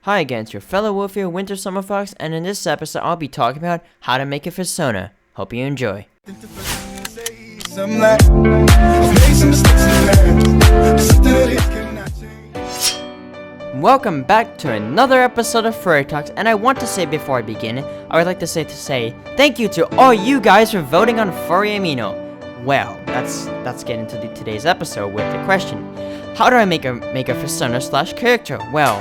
Hi again, it's your fellow wolf here, wintersummerfox, and in this episode I'll be talking about how to make a fursona. Hope you enjoy. Welcome back to another episode of Furry Talks, and I want to say before I begin, I would like to say thank you to all you guys for voting on Furry Amino. Well, let's get into today's episode with the question: how do I make a fursona / character? Well,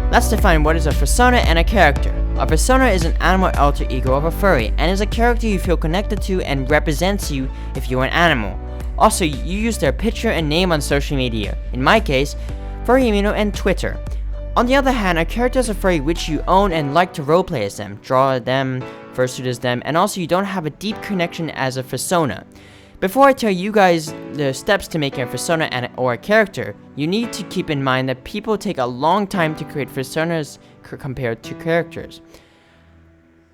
let's define what is a fursona and a character. A fursona is an animal alter ego of a furry, and is a character you feel connected to and represents you if you're an animal. Also, you use their picture and name on social media. In my case, Furry Amino and Twitter. On the other hand, a character is a furry which you own and like to roleplay as them, draw them, fursuit as them, and also you don't have a deep connection as a fursona. Before I tell you guys the steps to making a fursona or a character, you need to keep in mind that people take a long time to create fursonas compared to characters.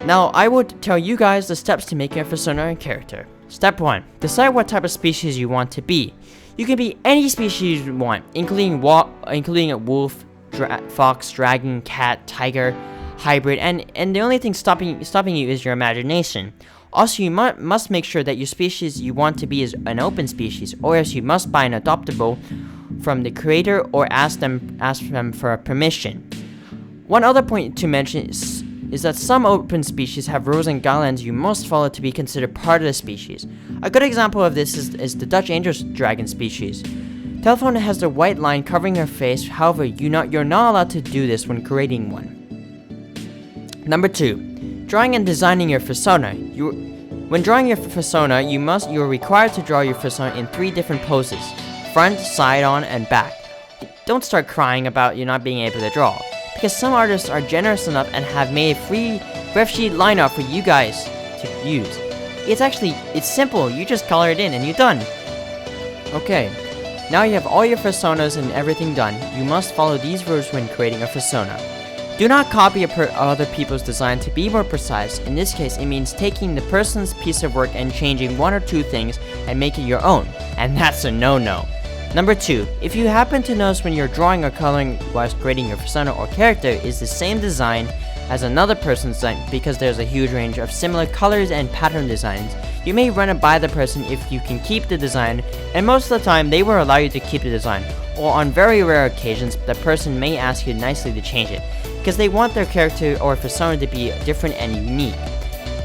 Now, I would tell you guys the steps to making a fursona and character. Step 1. Decide what type of species you want to be. You can be any species you want, including a wolf, fox, dragon, cat, tiger, hybrid, and the only thing stopping you is your imagination. Also, you must make sure that your species you want to be is an open species, or else you must buy an adoptable from the creator or ask them for permission. One other point to mention is that some open species have rules and guidelines you must follow to be considered part of the species. A good example of this is the Dutch angel dragon species. Telephone has the white line covering her face, however, you're not allowed to do this when creating one. Number 2. Drawing and designing your fursona. When drawing your fursona, you're required to draw your fursona in 3 different poses: front, side on, and back. Don't start crying about you not being able to draw, because some artists are generous enough and have made a free ref sheet lineup for you guys to use. It's simple, you just color it in and you're done. Okay, now you have all your fursonas and everything done. You must follow these rules when creating a fursona. Do not copy other people's design. To be more precise, in this case it means taking the person's piece of work and changing 1 or 2 things and making your own, and that's a no-no. Number 2, if you happen to notice when you're drawing or coloring whilst creating your fursona or character is the same design as another person's design, because there's a huge range of similar colors and pattern designs, you may run it by the person if you can keep the design, and most of the time they will allow you to keep the design, or on very rare occasions the person may ask you nicely to change it, because they want their character or fursona to be different and unique.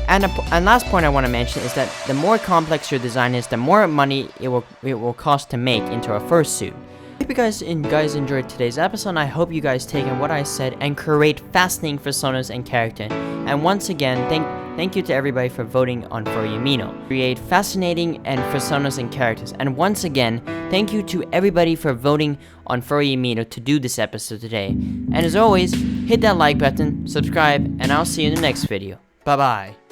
And last point I want to mention is that the more complex your design is, the more money it will cost to make into a fursuit. I hope you guys enjoyed today's episode, and I hope you guys take in what I said and create fascinating fursonas and character. And once again, thank you to everybody for voting on Furry Amino. Create fascinating and fursonas and characters. And once again, thank you to everybody for voting on Furry Amino to do this episode today. And as always, hit that like button, subscribe, and I'll see you in the next video. Bye bye.